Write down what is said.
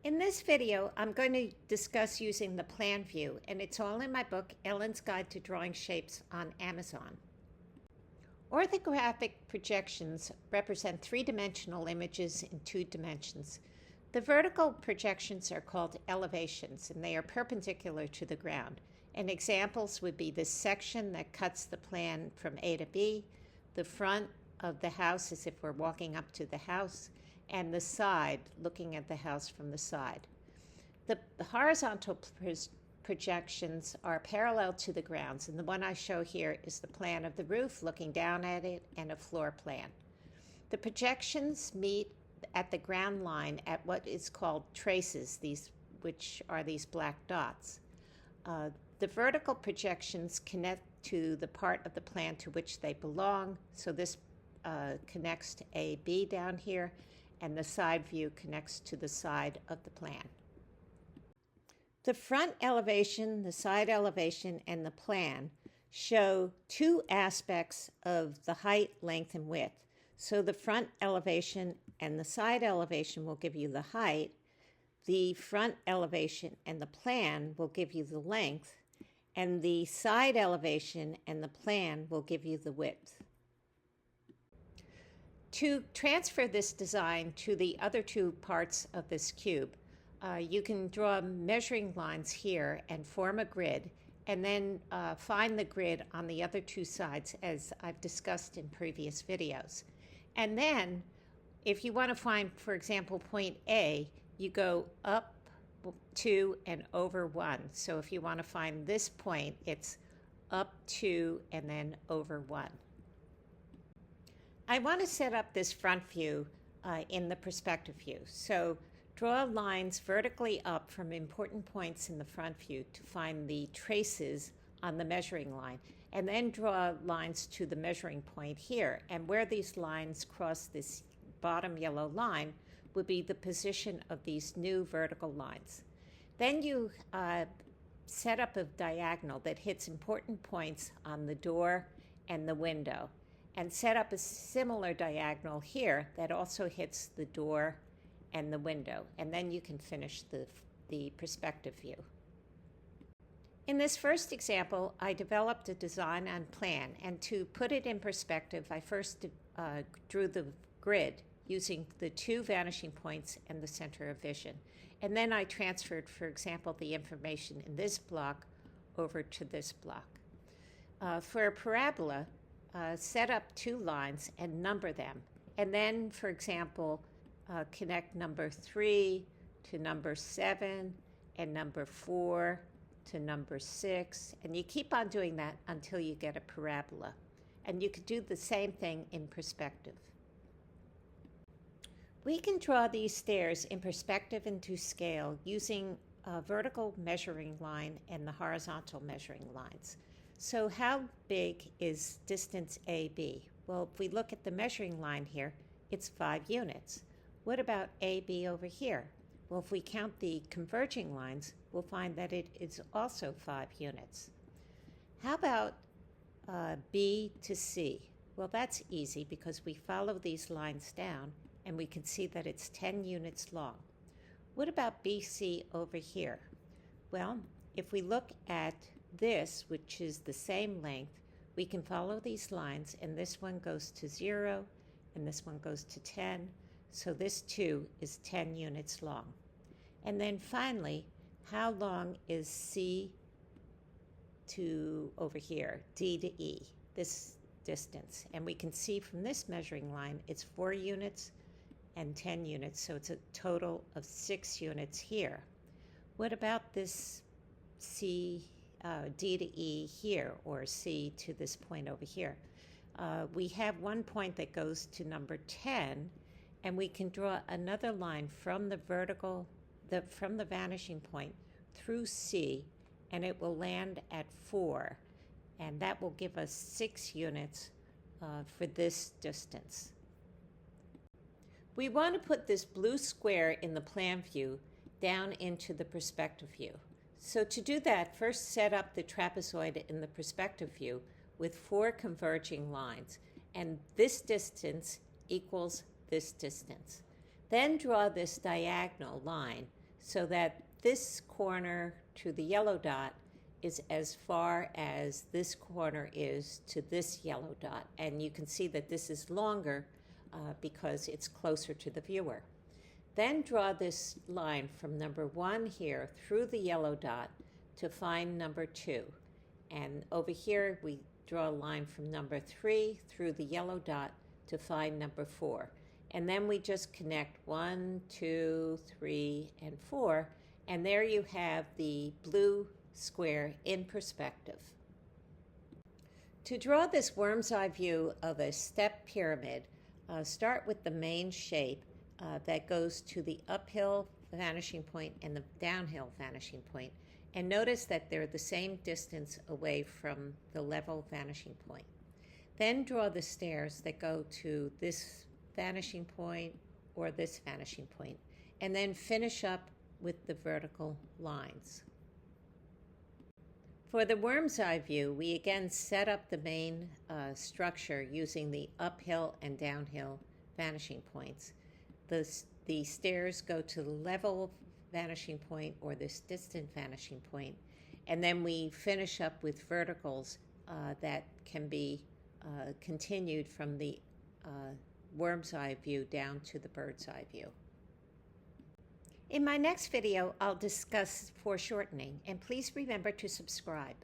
In this video, I'm going to discuss using the plan view, and it's all in my book, Ellen's Guide to Drawing Shapes on Amazon. Orthographic projections represent three-dimensional images in 2 dimensions. The vertical projections are called elevations, and they are perpendicular to the ground. And examples would be this section that cuts the plan from A to B, the front of the house as if we're walking up to the house, and the side, looking at the house from the side. The horizontal projections are parallel to the grounds, and the one I show here is the plan of the roof looking down at it and a floor plan. The projections meet at the ground line at what is called traces, which are these black dots. The vertical projections connect to the part of the plan to which they belong, so this connects to AB down here, and the side view connects to the side of the plan. The front elevation, the side elevation, and the plan show 2 aspects of the height, length, and width. So the front elevation and the side elevation will give you the height. The front elevation and the plan will give you the length, and the side elevation and the plan will give you the width. To transfer this design to the other 2 parts of this cube, you can draw measuring lines here and form a grid, and then find the grid on the other 2 sides as I've discussed in previous videos. And then, if you want to find, for example, point A, you go up 2 and over 1. So if you want to find this point, it's up 2 and then over 1. I want to set up this front view in the perspective view. So draw lines vertically up from important points in the front view to find the traces on the measuring line, and then draw lines to the measuring point here. And where these lines cross this bottom yellow line would be the position of these new vertical lines. Then you set up a diagonal that hits important points on the door and the window, and set up a similar diagonal here that also hits the door and the window, and then you can finish the perspective view. In this first example, I developed a design on plan, and to put it in perspective, I first drew the grid using the 2 vanishing points and the center of vision. And then I transferred, for example, the information in this block over to this block. For a parabola, set up 2 lines and number them. And then, for example, connect number 3 to number 7 and number 4 to number 6. And you keep on doing that until you get a parabola. And you could do the same thing in perspective. We can draw these stairs in perspective and to scale using a vertical measuring line and the horizontal measuring lines. So how big is distance AB? Well, if we look at the measuring line here, it's 5 units. What about AB over here? Well, if we count the converging lines, we'll find that it is also 5 units. How about B to C? Well, that's easy because we follow these lines down and we can see that it's 10 units long. What about BC over here? Well, if we look at this, which is the same length, we can follow these lines, and this one goes to 0 and this one goes to 10, so this too is 10 units long. And then finally, how long is C to over here, D to E, this distance? And we can see from this measuring line it's 4 units and 10 units, so it's a total of 6 units here. What about this D to E here, or C to this point over here? We have one point that goes to number 10, and we can draw another line from the from the vanishing point through C, and it will land at 4, and that will give us 6 units for this distance. We want to put this blue square in the plan view down into the perspective view. So to do that, first set up the trapezoid in the perspective view with 4 converging lines, and this distance equals this distance. Then draw this diagonal line so that this corner to the yellow dot is as far as this corner is to this yellow dot. And you can see that this is longer because it's closer to the viewer. Then draw this line from number 1 here through the yellow dot to find number 2. And over here we draw a line from number 3 through the yellow dot to find number 4. And then we just connect 1, 2, 3, and 4. And there you have the blue square in perspective. To draw this worm's eye view of a step pyramid, start with the main shape that goes to the uphill vanishing point and the downhill vanishing point. And notice that they're the same distance away from the level vanishing point. Then draw the stairs that go to this vanishing point or this vanishing point, and then finish up with the vertical lines. For the worm's eye view, we again set up the main structure using the uphill and downhill vanishing points. The stairs go to the level vanishing point or this distant vanishing point, and then we finish up with verticals that can be continued from the worm's eye view down to the bird's eye view. In my next video, I'll discuss foreshortening, and please remember to subscribe.